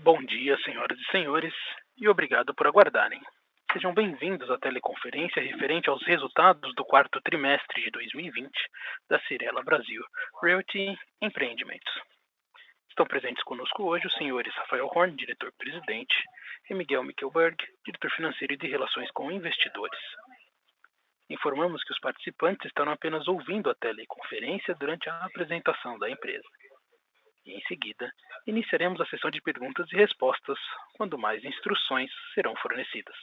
Bom dia, senhoras e senhores, e obrigado por aguardarem. Sejam bem-vindos à teleconferência referente aos resultados do quarto trimestre de 2020 da Cyrela Brasil Realty Empreendimentos. Estão presentes conosco hoje os senhores Rafael Horn, diretor-presidente, e Miguel Mickelberg, diretor financeiro e de relações com investidores. Informamos que os participantes estarão apenas ouvindo a teleconferência durante a apresentação da empresa. E, em seguida, iniciaremos a sessão de perguntas e respostas, quando mais instruções serão fornecidas.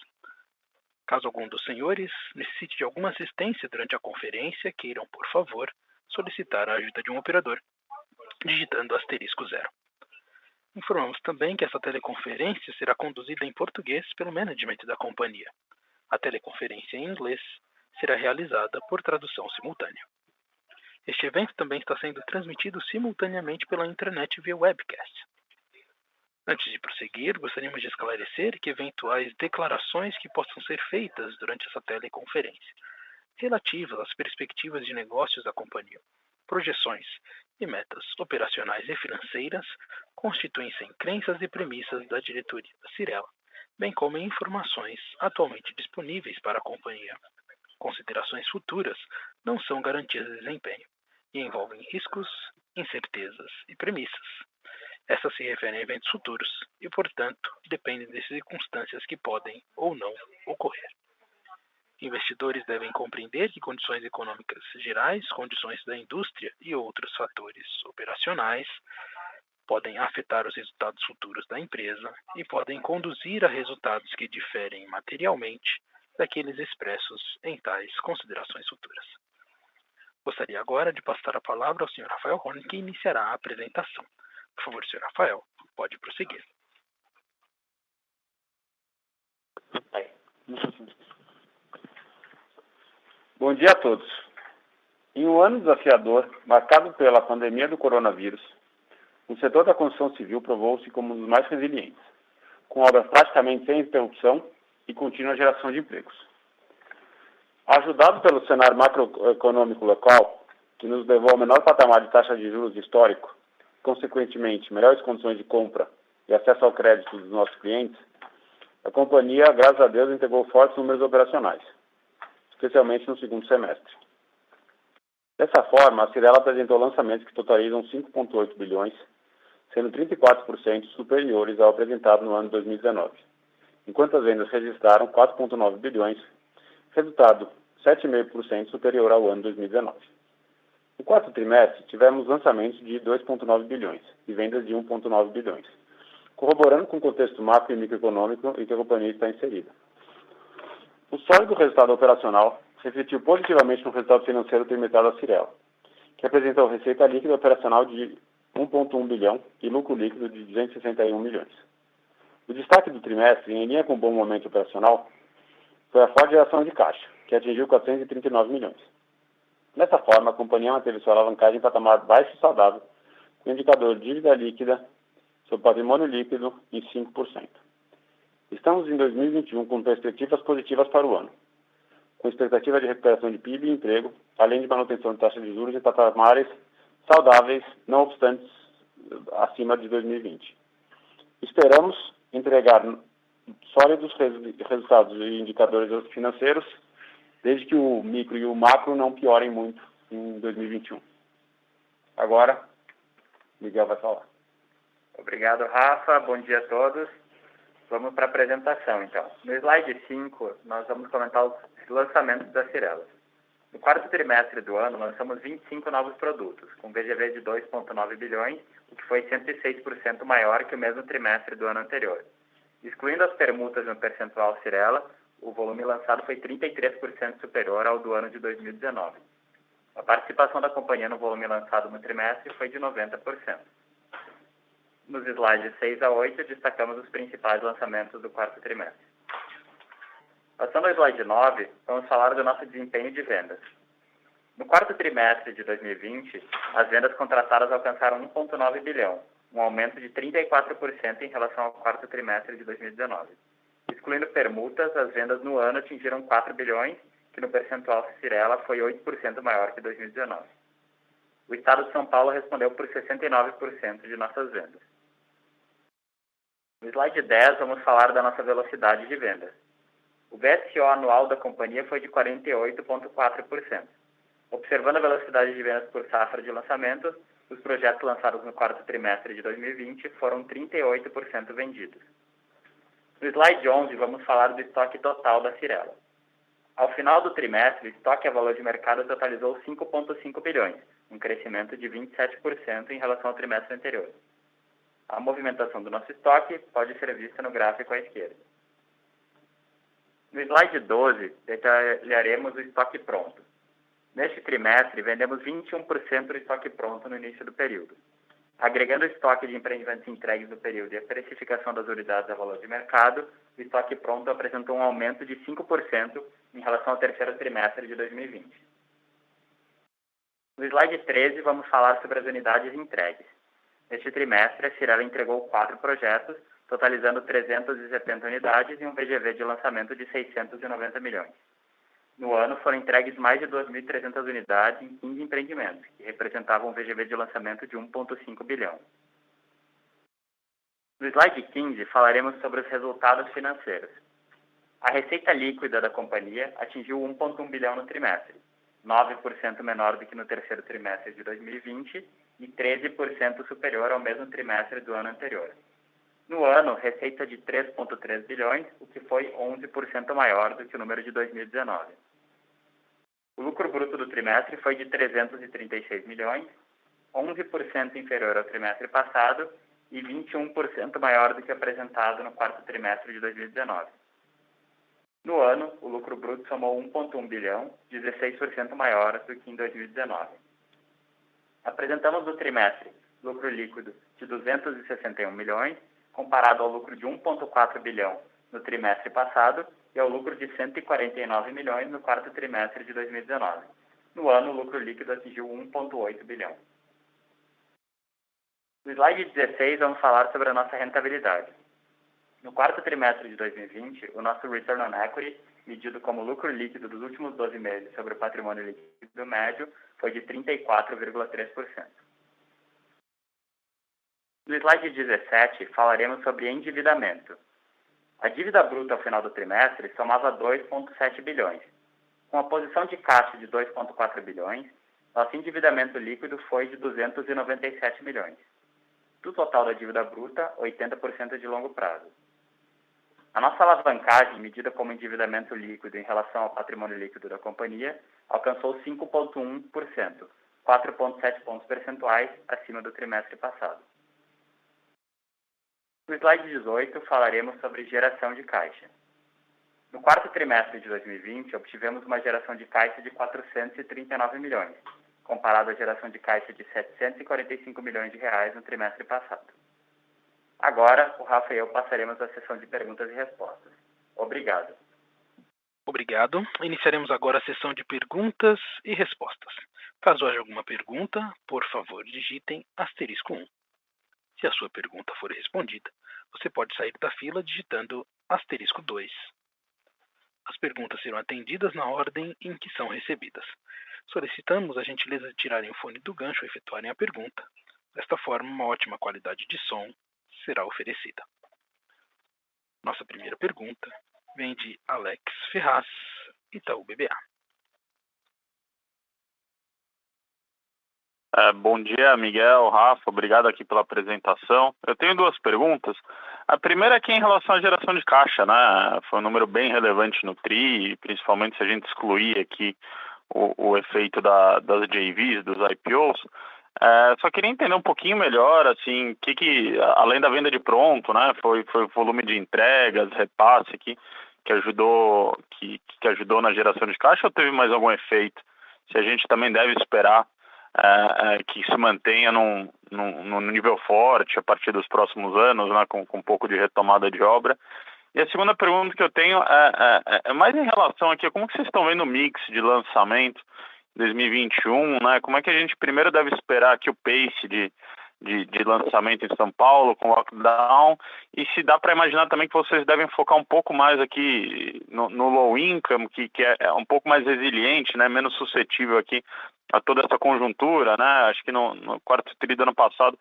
Caso algum dos senhores necessite de alguma assistência durante a conferência, queiram, por favor, solicitar a ajuda de um operador, digitando *0. Informamos também que essa teleconferência será conduzida em português pelo management da companhia. A teleconferência em inglês será realizada por tradução simultânea. Este evento também está sendo transmitido simultaneamente pela internet via webcast. Antes de prosseguir, gostaríamos de esclarecer que eventuais declarações que possam ser feitas durante essa teleconferência, relativas às perspectivas de negócios da companhia, projeções e metas operacionais e financeiras, constituem-se em crenças e premissas da diretoria da Cyrela, bem como em informações atualmente disponíveis para a companhia. Considerações futuras não são garantias de desempenho e envolvem riscos, incertezas e premissas. Essas se referem a eventos futuros e, portanto, dependem de circunstâncias que podem ou não ocorrer. Investidores devem compreender que condições econômicas gerais, condições da indústria e outros fatores operacionais podem afetar os resultados futuros da empresa e podem conduzir a resultados que diferem materialmente daqueles expressos em tais considerações futuras. Gostaria agora de passar a palavra ao Sr. Rafael Horn, que iniciará a apresentação. Por favor, Sr. Rafael, pode prosseguir. Bom dia a todos. Em um ano desafiador, marcado pela pandemia do coronavírus, o setor da construção civil provou-se como um dos mais resilientes, com obras praticamente sem interrupção e contínua geração de empregos. Ajudado pelo cenário macroeconômico local, que nos levou ao menor patamar de taxa de juros histórico, consequentemente, melhores condições de compra e acesso ao crédito dos nossos clientes, a companhia, graças a Deus, entregou fortes números operacionais, especialmente no segundo semestre. Dessa forma, a Cyrela apresentou lançamentos que totalizam 5,8 bilhões, sendo 34% superiores ao apresentado no ano de 2019, enquanto as vendas registraram 4,9 bilhões, resultado 7,5% superior ao ano 2019. No quarto trimestre, tivemos lançamentos de 2,9 bilhões e vendas de 1,9 bilhões, corroborando com o contexto macro e microeconômico em que a companhia está inserida. O sólido resultado operacional refletiu positivamente no resultado financeiro trimestral da Cyrela, que apresentou receita líquida operacional de 1,1 bilhão e lucro líquido de 261 milhões. O destaque do trimestre, em linha com o bom momento operacional, foi a forte geração de caixa, que atingiu 439 milhões. Dessa forma, a companhia manteve sua alavancagem em patamar baixo e saudável, com o indicador de dívida líquida sobre patrimônio líquido em 5%. Estamos em 2021 com perspectivas positivas para o ano, com expectativa de recuperação de PIB e emprego, além de manutenção de taxa de juros em patamares saudáveis, não obstante acima de 2020. Esperamos entregar sólidos resultados e indicadores financeiros, desde que o micro e o macro não piorem muito em 2021. Agora, Miguel vai falar. Obrigado, Rafa. Bom dia a todos. Vamos para a apresentação, então. No slide 5, nós vamos comentar os lançamentos da Cyrela. No quarto trimestre do ano, lançamos 25 novos produtos, com VGV de 2,9 bilhões, o que foi 106% maior que o mesmo trimestre do ano anterior. Excluindo as permutas no percentual Cyrela, o volume lançado foi 33% superior ao do ano de 2019. A participação da companhia no volume lançado no trimestre foi de 90%. Nos slides 6 a 8, destacamos os principais lançamentos do quarto trimestre. Passando ao slide 9, vamos falar do nosso desempenho de vendas. No quarto trimestre de 2020, as vendas contratadas alcançaram 1,9 bilhão, um aumento de 34% em relação ao quarto trimestre de 2019. Excluindo permutas, as vendas no ano atingiram 4 bilhões, que no percentual Cyrela foi 8% maior que 2019. O estado de São Paulo respondeu por 69% de nossas vendas. No slide 10, vamos falar da nossa velocidade de vendas. O VSO anual da companhia foi de 48,4%. Observando a velocidade de vendas por safra de lançamentos, os projetos lançados no quarto trimestre de 2020 foram 38% vendidos. No slide 11, vamos falar do estoque total da Cyrela. Ao final do trimestre, o estoque a valor de mercado totalizou 5,5 bilhões, um crescimento de 27% em relação ao trimestre anterior. A movimentação do nosso estoque pode ser vista no gráfico à esquerda. No slide 12, detalharemos o estoque pronto. Neste trimestre, vendemos 21% do estoque pronto no início do período. Agregando o estoque de empreendimentos entregues no período e a precificação das unidades a valor de mercado, o estoque pronto apresentou um aumento de 5% em relação ao terceiro trimestre de 2020. No slide 13, vamos falar sobre as unidades entregues. Neste trimestre, a Cyrela entregou 4 projetos, totalizando 370 unidades e um VGV de lançamento de 690 milhões. No ano, foram entregues mais de 2.300 unidades em 15 empreendimentos, que representavam um VGV de lançamento de 1,5 bilhão. No slide 15, falaremos sobre os resultados financeiros. A receita líquida da companhia atingiu 1,1 bilhão no trimestre, 9% menor do que no terceiro trimestre de 2020 e 13% superior ao mesmo trimestre do ano anterior. No ano, receita de 3,3 bilhões, o que foi 11% maior do que o número de 2019. O lucro bruto do trimestre foi de 336 milhões, 11% inferior ao trimestre passado e 21% maior do que apresentado no quarto trimestre de 2019. No ano, o lucro bruto somou 1,1 bilhão, 16% maior do que em 2019. Apresentamos no trimestre lucro líquido de 261 milhões, comparado ao lucro de 1,4 bilhão no trimestre passado e ao lucro de 149 milhões no quarto trimestre de 2019. No ano, o lucro líquido atingiu 1,8 bilhão. No slide 16, vamos falar sobre a nossa rentabilidade. No quarto trimestre de 2020, o nosso Return on Equity, medido como lucro líquido dos últimos 12 meses sobre o patrimônio líquido médio, foi de 34,3%. No slide 17, falaremos sobre endividamento. A dívida bruta ao final do trimestre somava 2,7 bilhões. Com a posição de caixa de 2,4 bilhões, nosso endividamento líquido foi de 297 milhões. Do total da dívida bruta, 80% é de longo prazo. A nossa alavancagem, medida como endividamento líquido em relação ao patrimônio líquido da companhia, alcançou 5,1%, 4,7 pontos percentuais acima do trimestre passado. No slide 18, falaremos sobre geração de caixa. No quarto trimestre de 2020, obtivemos uma geração de caixa de 439 milhões, comparado à geração de caixa de 745 milhões de reais no trimestre passado. Agora, o Rafa e eu passaremos à sessão de perguntas e respostas. Obrigado. Obrigado. Iniciaremos agora a sessão de perguntas e respostas. Caso haja alguma pergunta, por favor, digitem *1. Se a sua pergunta for respondida, você pode sair da fila digitando *2. As perguntas serão atendidas na ordem em que são recebidas. Solicitamos a gentileza de tirarem o fone do gancho ao efetuarem a pergunta. Desta forma, uma ótima qualidade de som será oferecida. Nossa primeira pergunta vem de Alex Ferraz, Itaú BBA. Bom dia, Miguel, Rafa, obrigado aqui pela apresentação. Eu tenho 2 perguntas. A primeira é que em relação à geração de caixa, né? Foi um número bem relevante no TRI, principalmente se a gente excluir aqui o efeito das JVs, dos IPOs. Só queria entender um pouquinho melhor, assim, que além da venda de pronto, né? Foi o volume de entregas, repasse que ajudou na geração de caixa, ou teve mais algum efeito? Se a gente também deve esperar que se mantenha num nível forte a partir dos próximos anos, né, com um pouco de retomada de obra. E a segunda pergunta que eu tenho é mais em relação aqui, como que vocês estão vendo o mix de lançamento 2021, né? Como é que a gente primeiro deve esperar aqui o pace de lançamento em São Paulo com lockdown, e se dá para imaginar também que vocês devem focar um pouco mais aqui no low income, que é um pouco mais resiliente, né, menos suscetível aqui a toda essa conjuntura, né? Acho que no quarto tri do ano passado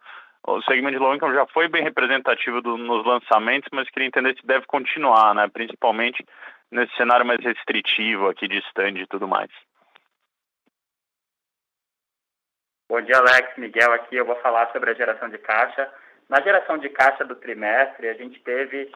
o segmento de low income já foi bem representativo nos lançamentos, mas queria entender se deve continuar, né? Principalmente nesse cenário mais restritivo aqui de stand e tudo mais. Bom dia, Alex. Miguel aqui. Eu vou falar sobre a geração de caixa. Na geração de caixa do trimestre, a gente teve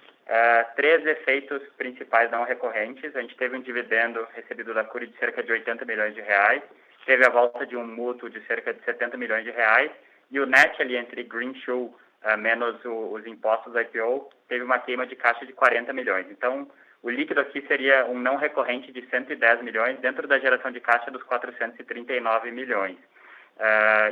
3 efeitos principais não recorrentes. A gente teve um dividendo recebido da Cury de cerca de 80 milhões de reais, teve a volta de um mútuo de cerca de 70 milhões de reais, e o net ali entre Greenshoe menos os impostos do IPO, teve uma queima de caixa de 40 milhões. Então, o líquido aqui seria um não recorrente de 110 milhões dentro da geração de caixa dos 439 milhões.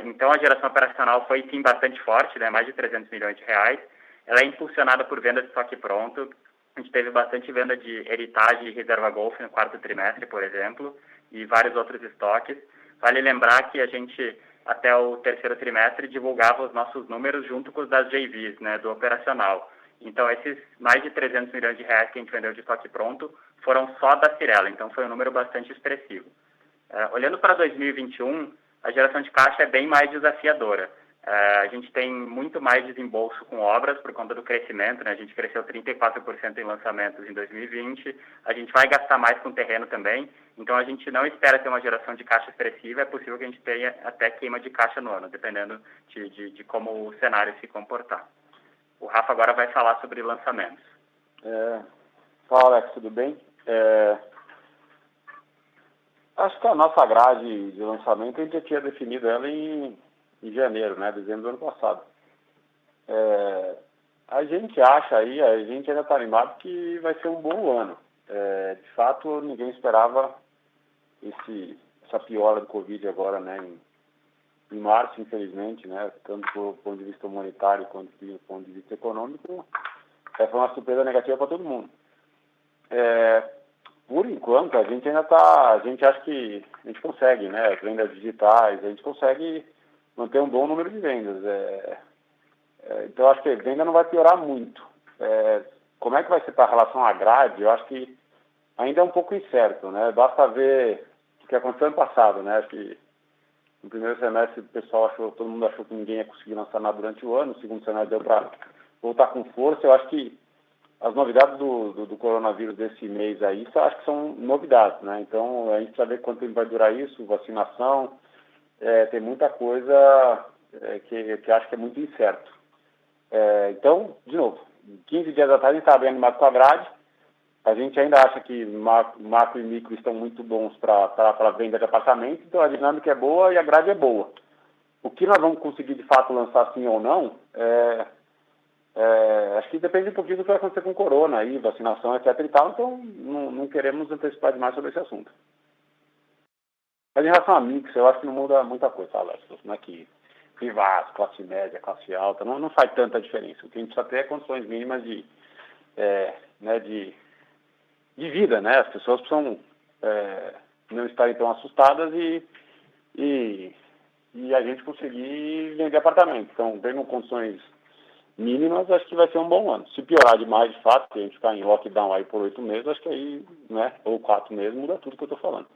Então, a geração operacional foi, sim, bastante forte, né? Mais de 300 milhões de reais. Ela é impulsionada por venda de estoque pronto. A gente teve bastante venda de Heritage e Reserva Golf no quarto trimestre, por exemplo, e vários outros estoques. Vale lembrar que a gente, até o terceiro trimestre, divulgava os nossos números junto com os das JVs, né, do operacional. Então, esses mais de 300 milhões de reais que a gente vendeu de estoque pronto foram só da Cyrela, então foi um número bastante expressivo. Olhando para 2021, a geração de caixa é bem mais desafiadora. A gente tem muito mais desembolso com obras por conta do crescimento, né? A gente cresceu 34% em lançamentos em 2020, a gente vai gastar mais com terreno também, então a gente não espera ter uma geração de caixa expressiva, é possível que a gente tenha até queima de caixa no ano, dependendo de como o cenário se comportar. O Rafa agora vai falar sobre lançamentos. Fala, Alex, tudo bem? Acho que a nossa grade de lançamento a gente já tinha definido ela em janeiro, né, dezembro do ano passado. A gente acha aí, a gente ainda está animado que vai ser um bom ano. De fato, ninguém esperava essa piora do Covid agora, né, em março, infelizmente, né, tanto do ponto de vista humanitário quanto do ponto de vista econômico, foi uma surpresa negativa para todo mundo. Por enquanto, a gente acha que a gente consegue, né, as vendas digitais, a gente consegue manter um bom número de vendas. Então, acho que a venda não vai piorar muito. Como é que vai ser para a relação à grade, eu acho que ainda é um pouco incerto, né, basta ver o que aconteceu ano passado, né, acho que no primeiro semestre todo mundo achou que ninguém ia conseguir lançar nada durante o ano, no segundo semestre deu para voltar com força. Eu acho que as novidades do coronavírus desse mês aí, acho que são novidades, né? Então, a gente precisa ver quanto tempo vai durar isso, vacinação, tem muita coisa que acho que é muito incerto. Então, de novo, 15 dias atrás a gente estava bem animado com a grade, a gente ainda acha que macro e micro estão muito bons para venda de apartamento, então a dinâmica é boa e a grade é boa. O que nós vamos conseguir de fato lançar sim ou não, acho que depende um pouquinho do que vai acontecer com o corona, aí, vacinação, etc. e tal, então não queremos antecipar demais sobre esse assunto. Mas em relação a mix, eu acho que não muda muita coisa, tá, Alex? Não é que privados, classe média, classe alta, não faz tanta diferença. O que a gente precisa ter é condições mínimas de vida, né? As pessoas precisam não estarem tão assustadas e a gente conseguir vender apartamento. Então, vendo condições mínimas, acho que vai ser um bom ano. Se piorar demais, de fato, se a gente ficar em lockdown aí por 8 meses, acho que aí, né, ou 4 meses, muda tudo que eu estou falando.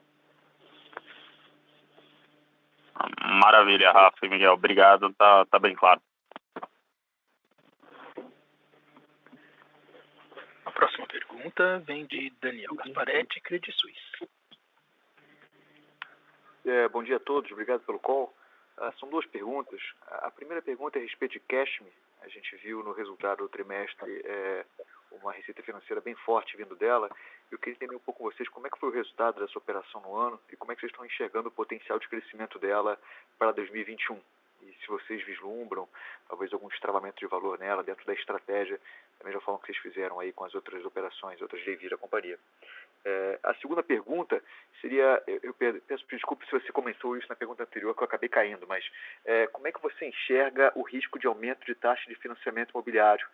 Maravilha, Rafa e Miguel. Obrigado, tá bem claro. A próxima pergunta vem de Daniel Gasparetti, Credit Suisse. Bom dia a todos, obrigado pelo call. São 2 perguntas. A primeira pergunta é a respeito de Cashme. A gente viu no resultado do trimestre uma receita financeira bem forte vindo dela. Eu queria entender um pouco com vocês como é que foi o resultado dessa operação no ano e como é que vocês estão enxergando o potencial de crescimento dela para 2021. E se vocês vislumbram, talvez algum destravamento de valor nela dentro da estratégia, da mesma forma que vocês fizeram aí com as outras operações, outras JVs da companhia. A segunda pergunta seria, eu peço desculpa se você comentou isso na pergunta anterior, que eu acabei caindo, mas como é que você enxerga o risco de aumento de taxa de financiamento imobiliário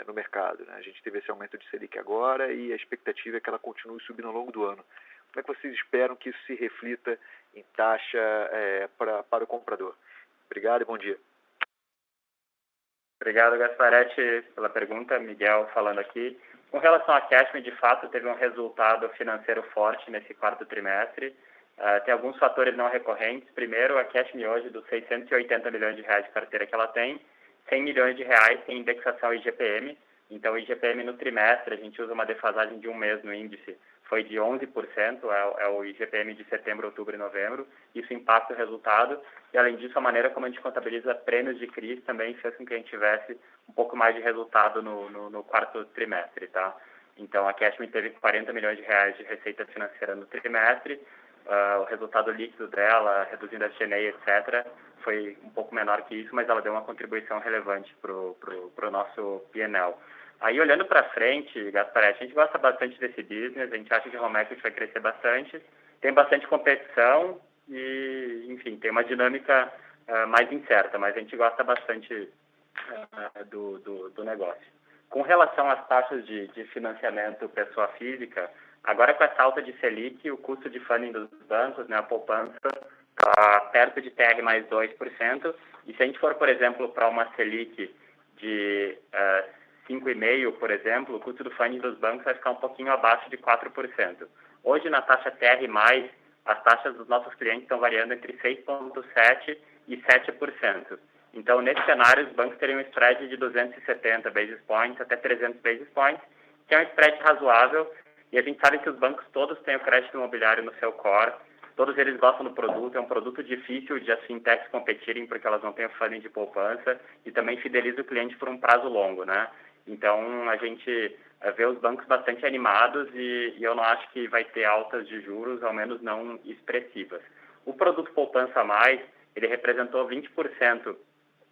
no mercado, né? A gente teve esse aumento de Selic agora e a expectativa é que ela continue subindo ao longo do ano. Como é que vocês esperam que isso se reflita em taxa para o comprador? Obrigado e bom dia. Obrigado, Gasparetti, pela pergunta. Miguel falando aqui. Com relação à Cashme, de fato, teve um resultado financeiro forte nesse quarto trimestre. Tem alguns fatores não recorrentes. Primeiro, a Cashme hoje, dos 680 milhões de reais de carteira que ela tem, R$100 milhões sem indexação IGPM. Então, o IGPM no trimestre, a gente usa uma defasagem de um mês no índice, foi de 11%, é o IGPM de setembro, outubro e novembro. Isso impacta o resultado. E, além disso, a maneira como a gente contabiliza prêmios de CRIs também fez com que a gente tivesse um pouco mais de resultado no quarto trimestre, tá? Então, a Cashman teve R$40 milhões de receita financeira no trimestre. O resultado líquido dela, reduzindo a SG&A, etc., foi um pouco menor que isso, mas ela deu uma contribuição relevante para o nosso P&L. Aí, olhando para frente, Gasparetti, a gente gosta bastante desse business, a gente acha que o home equity vai crescer bastante, tem bastante competição e, enfim, tem uma dinâmica mais incerta, mas a gente gosta bastante do negócio. Com relação às taxas de financiamento pessoa física, agora com essa alta de Selic, o custo de funding dos bancos, né, a poupança, está perto de TR mais 2%, e se a gente for, por exemplo, para uma Selic de 5,5%, por exemplo, o custo do funding dos bancos vai ficar um pouquinho abaixo de 4%. Hoje, na taxa TR+, as taxas dos nossos clientes estão variando entre 6,7% e 7%. Então, nesse cenário, os bancos teriam um spread de 270 basis points até 300 basis points, que é um spread razoável, e a gente sabe que os bancos todos têm o crédito imobiliário no seu core, todos eles gostam do produto, é um produto difícil de as fintechs competirem porque elas não têm o funding de poupança e também fideliza o cliente por um prazo longo, né? Então, a gente vê os bancos bastante animados e eu não acho que vai ter altas de juros, ao menos não expressivas. O produto Poupança Mais, ele representou 20%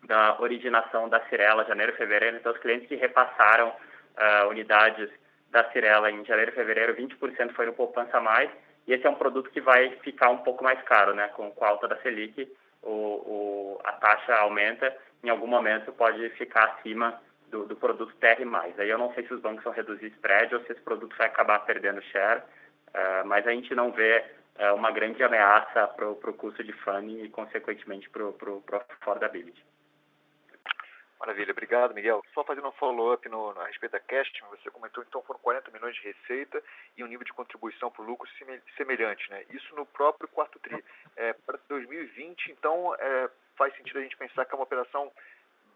da originação da Cyrela, janeiro e fevereiro, então os clientes que repassaram unidades da Cyrela em janeiro e fevereiro, 20% foi no Poupança Mais, e esse é um produto que vai ficar um pouco mais caro, né? Com a alta da Selic, a taxa aumenta, em algum momento pode ficar acima do produto TR+. Aí eu não sei se os bancos vão reduzir spread ou se esse produto vai acabar perdendo share, mas a gente não vê uma grande ameaça para o custo de funding e, consequentemente, para o affordability. Maravilha, obrigado, Miguel. Só fazendo um follow-up a respeito da Cashman, você comentou, então, foram 40 milhões de receita e um nível de contribuição para o lucro semelhante, né? Isso no próprio quarto TRI. Para 2020, então, faz sentido a gente pensar que é uma operação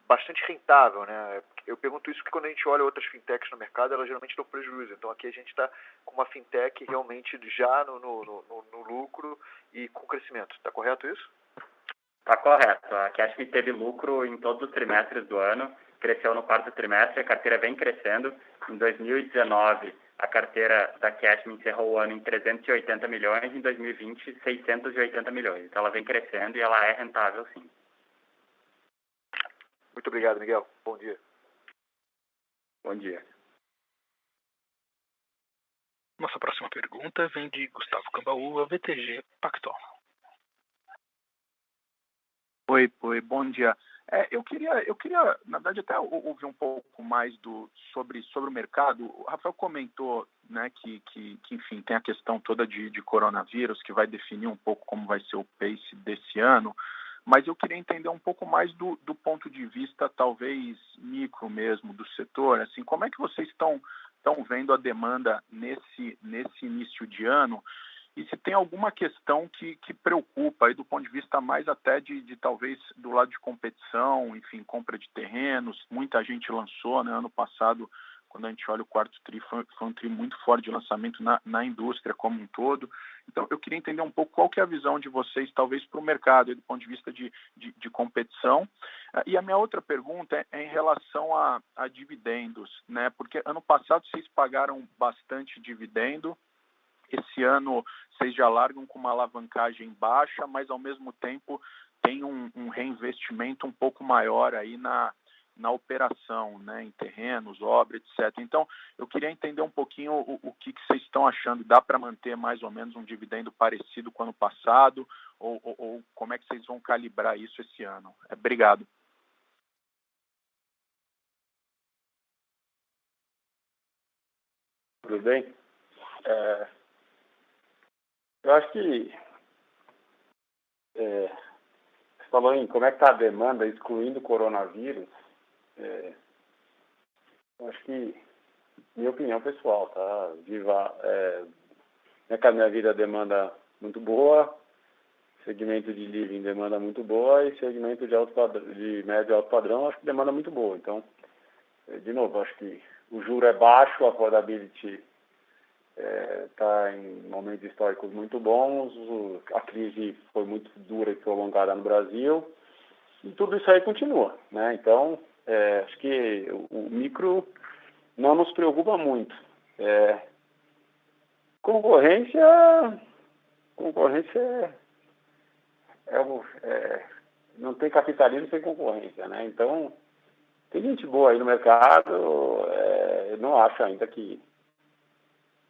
bastante rentável, né? Eu pergunto isso porque quando a gente olha outras fintechs no mercado, elas geralmente dão prejuízo. Então, aqui a gente está com uma fintech realmente já no lucro e com crescimento. Está correto isso? Está correto. A Cashman teve lucro em todos os trimestres do ano, cresceu no quarto trimestre, a carteira vem crescendo. Em 2019, a carteira da Cashman encerrou o ano em 380 milhões, em 2020, 680 milhões. Então, ela vem crescendo e ela é rentável, sim. Muito obrigado, Miguel. Bom dia. Bom dia. Nossa próxima pergunta vem de Gustavo Cambaúva, VTG Pactual. Oi, bom dia. Eu queria, na verdade, até ouvir um pouco mais sobre o mercado. O Rafael comentou, né, que enfim, tem a questão toda de coronavírus, que vai definir um pouco como vai ser o pace desse ano, mas eu queria entender um pouco mais do ponto de vista, talvez, micro mesmo, do setor. Assim, como é que vocês estão vendo a demanda nesse início de ano? E se tem alguma questão que preocupa aí do ponto de vista mais até de talvez do lado de competição, enfim, compra de terrenos, muita gente lançou, né, ano passado, quando a gente olha o quarto TRI, foi um TRI muito forte de lançamento na indústria como um todo. Então, eu queria entender um pouco qual que é a visão de vocês, talvez, para o mercado, aí, do ponto de vista de competição. E a minha outra pergunta é em relação a dividendos, né, porque ano passado vocês pagaram bastante dividendo. Esse ano vocês já largam com uma alavancagem baixa, mas ao mesmo tempo tem um reinvestimento um pouco maior aí na operação, né, em terrenos, obra, etc. Então, eu queria entender um pouquinho o que vocês estão achando. Dá para manter mais ou menos um dividendo parecido com o ano passado? Ou como é que vocês vão calibrar isso esse ano? Obrigado. Tudo bem? Eu acho que você falou em como é que está a demanda, excluindo o coronavírus. Eu acho que, minha opinião pessoal, tá? Minha vida, a demanda muito boa, segmento de living demanda muito boa e segmento de médio e alto padrão acho que demanda muito boa. Então, de novo, acho que o juro é baixo, a affordability está em momentos históricos muito bons, a crise foi muito dura e prolongada no Brasil e tudo isso aí continua, né? Então, acho que o micro não nos preocupa muito. Concorrência não tem capitalismo sem concorrência, né? Então, tem gente boa aí no mercado, eu não acho ainda que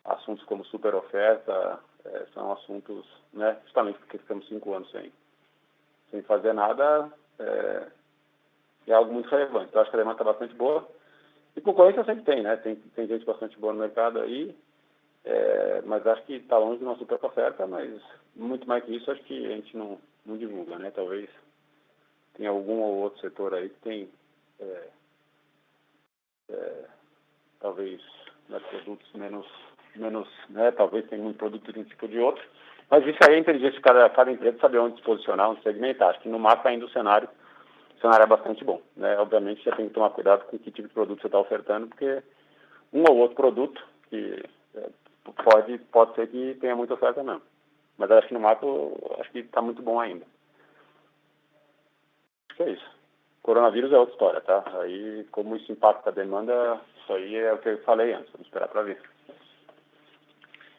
assuntos como super oferta são assuntos, né, justamente porque ficamos 5 anos sem fazer nada, é algo muito relevante. Então, acho que a demanda está bastante boa. E concorrência sempre tem, né? Tem gente bastante boa no mercado aí, mas acho que está longe de uma super oferta, mas muito mais que isso, acho que a gente não divulga, né? Talvez tenha algum ou outro setor aí que tem, talvez, né, produtos menos, né? Talvez tenha um produto de um tipo ou de outro. Mas isso aí é inteligência de cada empresa saber onde se posicionar, onde segmentar. Acho que no macro ainda o cenário é bastante bom, né? Obviamente você tem que tomar cuidado com que tipo de produto você está ofertando, porque um ou outro produto que pode ser que tenha muita oferta mesmo. Mas acho que no macro, acho que está muito bom ainda. Acho que é isso. Coronavírus é outra história, tá? Aí, como isso impacta a demanda, isso aí é o que eu falei antes, vamos esperar para ver.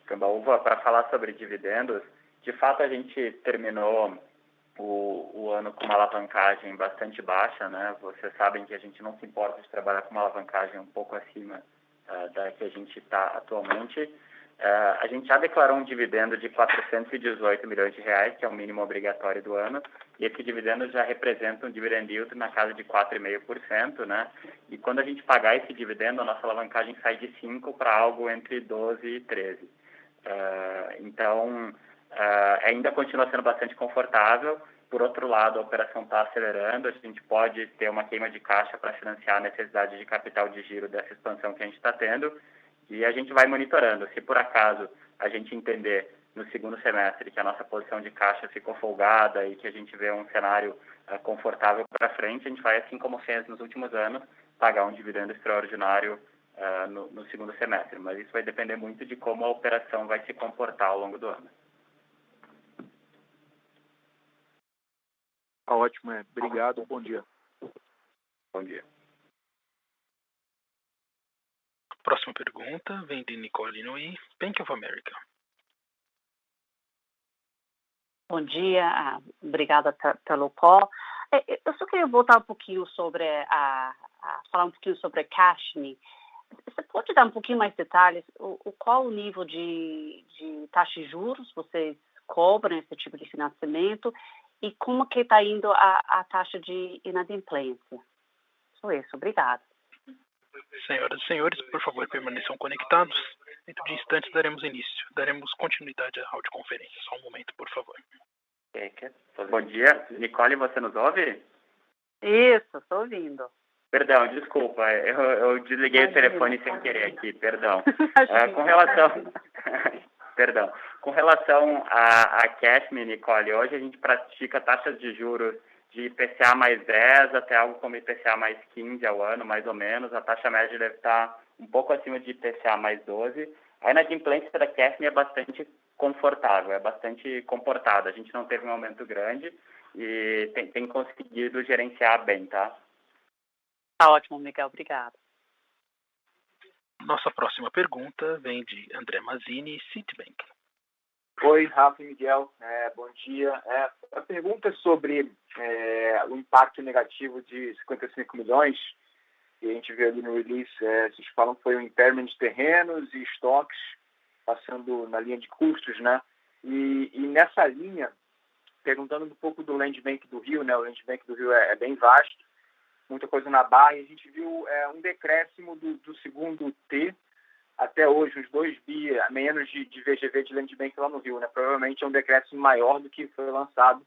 Cambaúva, para falar sobre dividendos, de fato a gente terminou o ano com uma alavancagem bastante baixa, né? Vocês sabem que a gente não se importa de trabalhar com uma alavancagem um pouco acima da que a gente está atualmente. A gente já declarou um dividendo de 418 milhões de reais, que é o mínimo obrigatório do ano, e esse dividendo já representa um dividend yield na casa de 4,5%, né? E quando a gente pagar esse dividendo, a nossa alavancagem sai de 5 para algo entre 12 e 13. Então, ainda continua sendo bastante confortável. Por outro lado, a operação está acelerando, a gente pode ter uma queima de caixa para financiar a necessidade de capital de giro dessa expansão que a gente está tendo, e a gente vai monitorando. Se por acaso a gente entender no segundo semestre que a nossa posição de caixa ficou folgada e que a gente vê um cenário confortável para frente, a gente vai, assim como fez nos últimos anos, pagar um dividendo extraordinário no segundo semestre. Mas isso vai depender muito de como a operação vai se comportar ao longo do ano. Ótimo, obrigado, bom dia. Bom dia. Próxima pergunta vem de Nicole Inouye, Bank of America. Bom dia, obrigada pelo call. Eu só queria voltar um pouquinho sobre falar um pouquinho sobre a Cashme. Você pode dar um pouquinho mais detalhes? Qual o nível de taxa de juros vocês cobram esse tipo de financiamento e como que está indo a taxa de inadimplência? Só isso, obrigada. Senhoras e senhores, por favor, permaneçam conectados. Dentro de instantes daremos continuidade à audioconferência. Só um momento, por favor. Bom dia. Nicole, você nos ouve? Isso, estou ouvindo. Perdão, desculpa, eu desliguei o telefone sem querer aqui, perdão. Com relação à Cashme, Nicole, hoje a gente pratica taxas de juros de IPCA mais 10 até algo como IPCA mais 15 ao ano, mais ou menos. A taxa média deve estar um pouco acima de IPCA mais 12. A inadimplência da Cashme é bastante confortável, é bastante comportada. A gente não teve um aumento grande e tem conseguido gerenciar bem, tá? Tá ótimo, Miguel, obrigada. Nossa próxima pergunta vem de André Mazzini, Citibank. Oi, Rafa e Miguel, bom dia. A pergunta é sobre o impacto negativo de 55 milhões, que a gente vê ali no release, vocês falam que foi um impairment de terrenos e estoques, passando na linha de custos, né? E nessa linha, perguntando um pouco do Land Bank do Rio, né? O Land Bank do Rio é bem vasto, muita coisa na Barra, e a gente viu um decréscimo do segundo T até hoje, uns 2 bi a menos de VGV de Land Bank lá no Rio, né? Provavelmente é um decréscimo maior do que foi lançado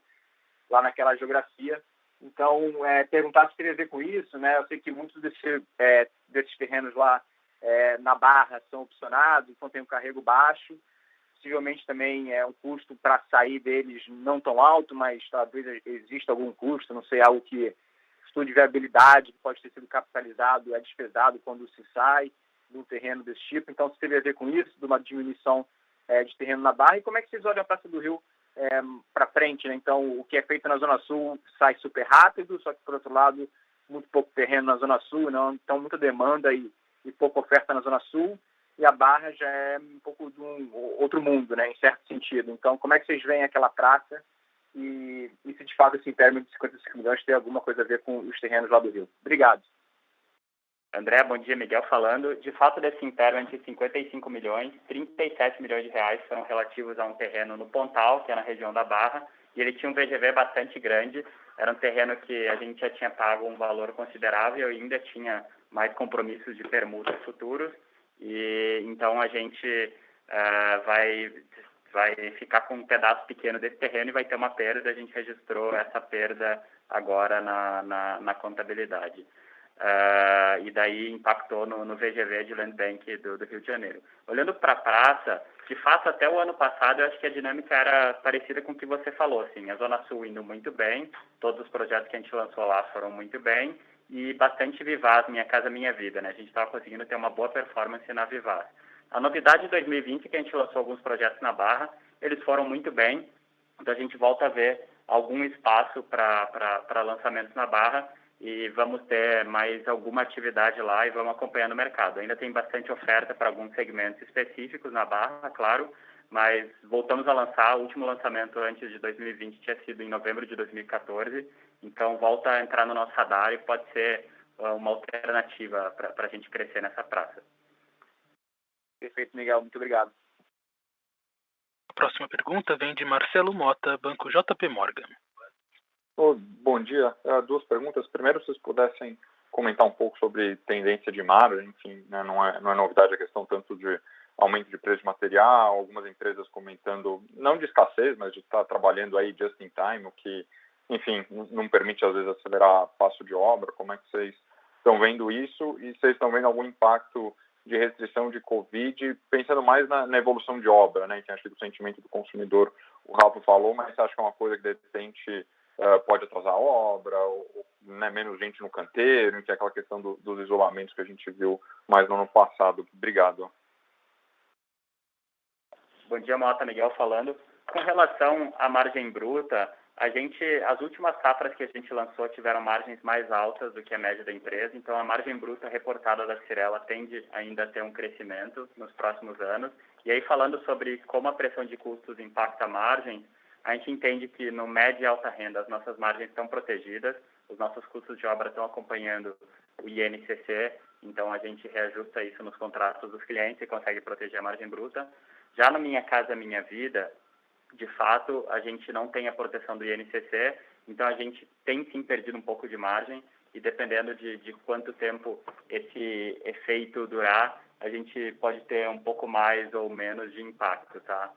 lá naquela geografia. Então, perguntar se teria a ver com isso, né? Eu sei que muitos desses terrenos lá na Barra são opcionados, então tem um carrego baixo. Possivelmente também é um custo para sair deles não tão alto, mas talvez exista algum custo, não sei, algo que estudo de viabilidade, que pode ter sido capitalizado, é despesado quando se sai de um terreno desse tipo. Então, se teve a ver com isso, de uma diminuição de terreno na Barra. E como é que vocês olham a Praça do Rio para frente, né? Então, o que é feito na Zona Sul sai super rápido, só que, por outro lado, muito pouco terreno na Zona Sul, não? Então, muita demanda e pouca oferta na Zona Sul. E a Barra já é um pouco de um outro mundo, né, em certo sentido. Então, como é que vocês veem aquela praça e se de fato esse término de 55 milhões tem alguma coisa a ver com os terrenos lá do Rio? Obrigado. André, bom dia. Miguel falando. De fato, desse impairment de 55 milhões, 37 milhões de reais foram relativos a um terreno no Pontal, que é na região da Barra, e ele tinha um VGV bastante grande. Era um terreno que a gente já tinha pago um valor considerável e ainda tinha mais compromissos de permuta futuros. E então a gente vai ficar com um pedaço pequeno desse terreno e vai ter uma perda. A gente registrou essa perda agora na contabilidade. E daí impactou no VGV de Land Bank do Rio de Janeiro. Olhando para a praça, de fato, até o ano passado, eu acho que a dinâmica era parecida com o que você falou. Assim, a Zona Sul indo muito bem, todos os projetos que a gente lançou lá foram muito bem, e bastante Vivaz, Minha Casa Minha Vida, né? A gente estava conseguindo ter uma boa performance na Vivaz. A novidade de 2020 é que a gente lançou alguns projetos na Barra, eles foram muito bem, então a gente volta a ver algum espaço para lançamentos na Barra e vamos ter mais alguma atividade lá e vamos acompanhando o mercado. Ainda tem bastante oferta para alguns segmentos específicos na Barra, claro, mas voltamos a lançar. O último lançamento antes de 2020 tinha sido em novembro de 2014, então volta a entrar no nosso radar e pode ser uma alternativa para a gente crescer nessa praça. Perfeito, Miguel. Muito obrigado. A próxima pergunta vem de Marcelo Mota, Banco JP Morgan. Bom dia. Duas perguntas. Primeiro, se vocês pudessem comentar um pouco sobre tendência de margem, enfim, né, não é novidade a questão tanto de aumento de preço de material, algumas empresas comentando, não de escassez, mas de estar trabalhando aí just in time, o que, enfim, não permite às vezes acelerar passo de obra. Como é que vocês estão vendo isso e vocês estão vendo algum impacto de restrição de Covid, pensando mais na evolução de obra, né? Que acho que do sentimento do consumidor o Rafa falou, mas você acha que é uma coisa que de repente pode atrasar a obra, ou né, menos gente no canteiro, que é aquela questão dos isolamentos que a gente viu mais no ano passado. Obrigado. Bom dia, Mota. Miguel falando. Com relação à margem bruta, as últimas safras que a gente lançou tiveram margens mais altas do que a média da empresa, então a margem bruta reportada da Cyrela tende ainda a ter um crescimento nos próximos anos. E aí, falando sobre como a pressão de custos impacta a margem, a gente entende que no médio e alta renda as nossas margens estão protegidas, os nossos custos de obra estão acompanhando o INCC, então a gente reajusta isso nos contratos dos clientes e consegue proteger a margem bruta. Já no Minha Casa Minha Vida, de fato, a gente não tem a proteção do INCC, então a gente tem sim perdido um pouco de margem e dependendo de quanto tempo esse efeito durar, a gente pode ter um pouco mais ou menos de impacto, tá?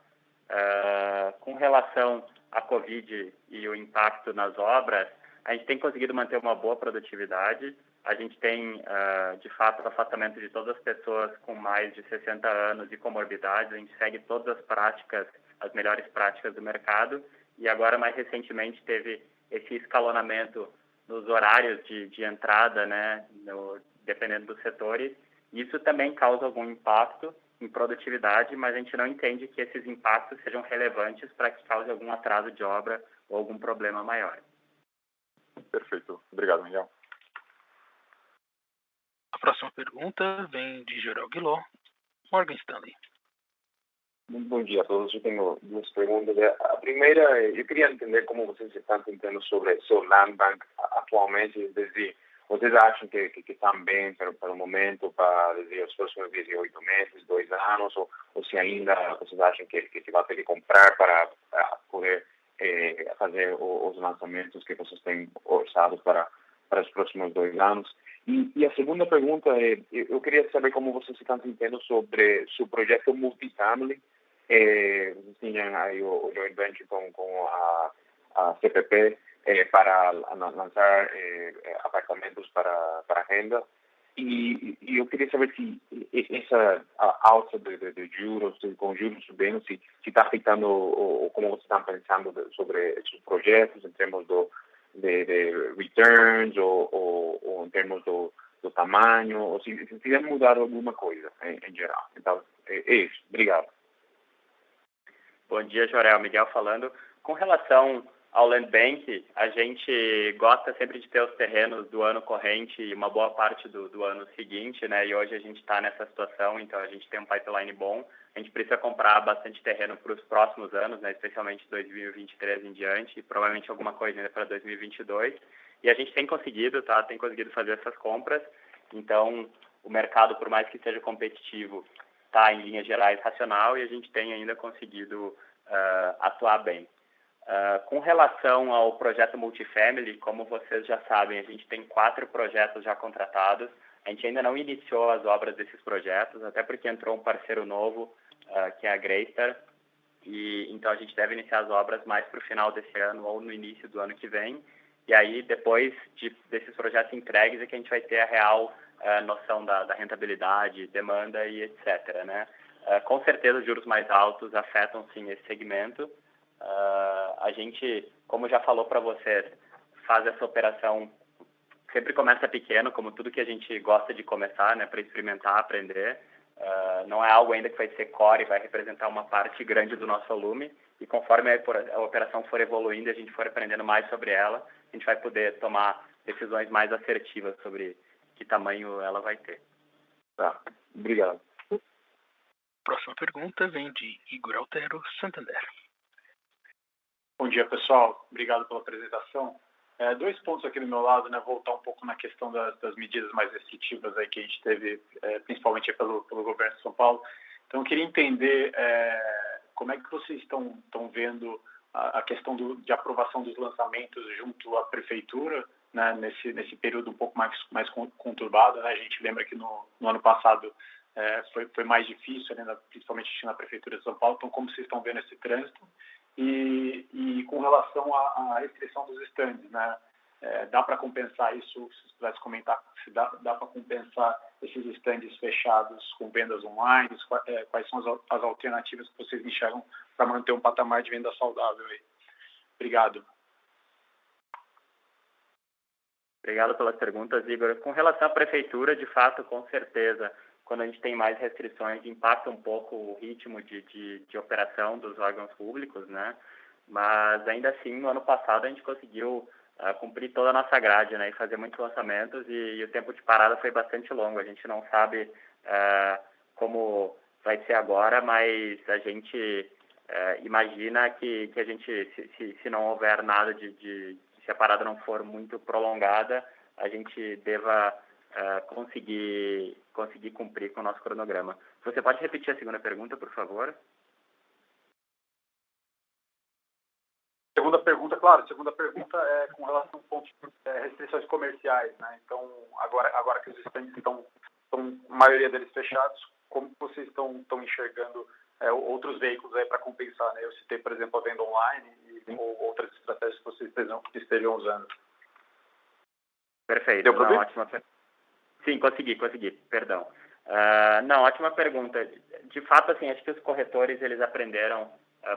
Com relação à Covid e o impacto nas obras, a gente tem conseguido manter uma boa produtividade. A gente tem, de fato, o afastamento de todas as pessoas com mais de 60 anos e comorbidades. A gente segue todas as práticas, as melhores práticas do mercado. E agora, mais recentemente, teve esse escalonamento nos horários de entrada, né, dependendo dos setores. Isso também causa algum impacto em produtividade, mas a gente não entende que esses impactos sejam relevantes para que cause algum atraso de obra ou algum problema maior. Perfeito. Obrigado, Miguel. A próxima pergunta vem de Jorel Guiló, Morgan Stanley. Bom dia a todos. Eu tenho duas perguntas. A primeira, eu queria entender como vocês estão entendendo sobre o Land Bank atualmente, desde vocês acham que estão bem para o momento, para os próximos 18 meses, 2 anos, ou se ainda vocês acham que vai ter que comprar para poder fazer os lançamentos que vocês têm orçados para os próximos 2 anos? E a segunda pergunta é, eu queria saber como vocês estão entendendo sobre seu projeto multifamily. Vocês tinham aí o joint venture com a CPP para lançar apartamentos para renda. E eu queria saber se essa alta de juros, com juros subindo, se está afetando ou como vocês estão pensando sobre esses projetos em termos de returns ou em termos do tamanho, ou se tiver mudado alguma coisa em geral. Então, é isso. Obrigado. Bom dia, Jorel. Miguel falando. Com relação ao Land Bank, a gente gosta sempre de ter os terrenos do ano corrente e uma boa parte do ano seguinte, né? E hoje a gente está nessa situação, então a gente tem um pipeline bom. A gente precisa comprar bastante terreno para os próximos anos, né? Especialmente 2023 em diante, e provavelmente alguma coisa ainda para 2022. E a gente tem conseguido, tá? Tem conseguido fazer essas compras. Então, o mercado, por mais que seja competitivo, está em linhas gerais racional e a gente tem ainda conseguido atuar bem. Com relação ao projeto Multifamily, como vocês já sabem, a gente tem 4 projetos já contratados. A gente ainda não iniciou as obras desses projetos, até porque entrou um parceiro novo, que é a Greystar, e então a gente deve iniciar as obras mais para o final desse ano ou no início do ano que vem. E aí, depois desses projetos entregues, é que a gente vai ter a real noção da rentabilidade, demanda e etc., né? Com certeza, os juros mais altos afetam, sim, esse segmento. A gente, como já falou para vocês, faz essa operação, sempre começa pequeno, como tudo que a gente gosta de começar, né, para experimentar, aprender. Não é algo ainda que vai ser core, vai representar uma parte grande do nosso volume, e conforme a operação for evoluindo, a gente for aprendendo mais sobre ela, a gente vai poder tomar decisões mais assertivas sobre que tamanho ela vai ter. Tá, obrigado. Próxima pergunta vem de Igor Altero, Santander. Bom dia, pessoal. Obrigado pela apresentação. 2 pontos aqui do meu lado, né? Voltar um pouco na questão das medidas mais restritivas aí que a gente teve, principalmente pelo governo de São Paulo. Então, eu queria entender como é que vocês estão vendo a questão de aprovação dos lançamentos junto à prefeitura, né? Nesse período um pouco mais conturbado, né? A gente lembra que no ano passado foi mais difícil, né? Principalmente na prefeitura de São Paulo. Então, como vocês estão vendo esse trânsito? E com relação à restrição dos estandes, né? Dá para compensar isso? Se você pudesse comentar, se dá para compensar esses estandes fechados com vendas online? Quais são as alternativas que vocês enxergam para manter um patamar de venda saudável aí? Obrigado. Obrigado pelas perguntas, Igor. Com relação à prefeitura, de fato, com certeza, quando a gente tem mais restrições, impacta um pouco o ritmo de operação dos órgãos públicos, né? Mas, ainda assim, no ano passado, a gente conseguiu cumprir toda a nossa grade, né? E fazer muitos lançamentos e o tempo de parada foi bastante longo. A gente não sabe como vai ser agora, mas a gente imagina que a gente, se não houver nada se a parada não for muito prolongada, a gente deva conseguir cumprir com o nosso cronograma. Você pode repetir a segunda pergunta, por favor? Segunda pergunta é com relação a pontos restrições comerciais, né? Então, agora que os estandes estão a maioria deles fechados, como vocês estão enxergando outros veículos aí para compensar, né? Eu citei, por exemplo, a venda online ou outras estratégias que vocês estejam usando. Perfeito. Deu para ver? Ótima. Sim, consegui, perdão. Não, ótima pergunta. De fato, assim, acho que os corretores, eles aprenderam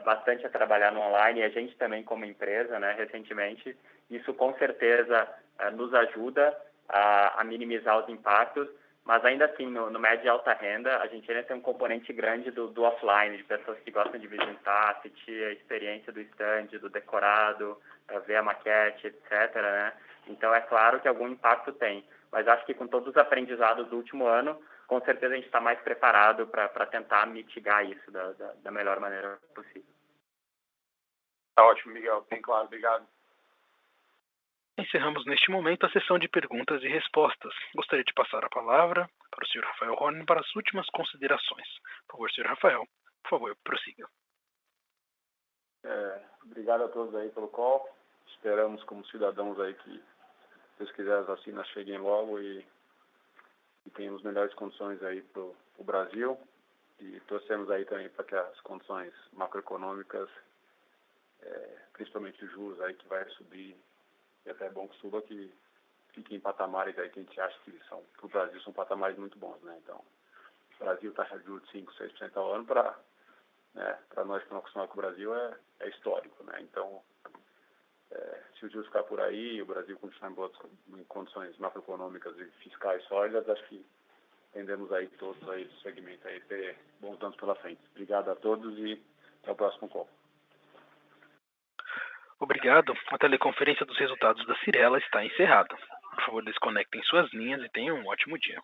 bastante a trabalhar no online, e a gente também como empresa, né, recentemente. Isso, com certeza, nos ajuda a minimizar os impactos, mas ainda assim, no médio e alta renda, a gente ainda tem um componente grande do offline, de pessoas que gostam de visitar, assistir a experiência do stand, do decorado, ver a maquete, etc., né? Então, é claro que algum impacto tem, mas acho que com todos os aprendizados do último ano, com certeza a gente está mais preparado para tentar mitigar isso da melhor maneira possível. Tá ótimo, Miguel. Bem claro. Obrigado. Encerramos neste momento a sessão de perguntas e respostas. Gostaria de passar a palavra para o Sr. Rafael Horn para as últimas considerações. Por favor, Sr. Rafael, por favor, prossiga. Obrigado a todos aí pelo call. Esperamos, como cidadãos aí, que, se Deus quiser, as vacinas cheguem logo e tenhamos melhores condições aí para o Brasil. E torcemos aí também para que as condições macroeconômicas, principalmente os juros aí que vai subir, e até é bom que suba, que fiquem em patamares aí que a gente acha que para o Brasil são patamares muito bons, né? Então, o Brasil taxa de juros de 5, 6% ao ano para nós que não acostumamos com o Brasil é histórico, né? Então, se o juros ficar por aí e o Brasil continuar em condições macroeconômicas e fiscais sólidas, acho que tendemos aí todos aí do segmento aí ter bons anos pela frente. Obrigado a todos e até o próximo call. Obrigado. A teleconferência dos resultados da Cyrela está encerrada. Por favor, desconectem suas linhas e tenham um ótimo dia.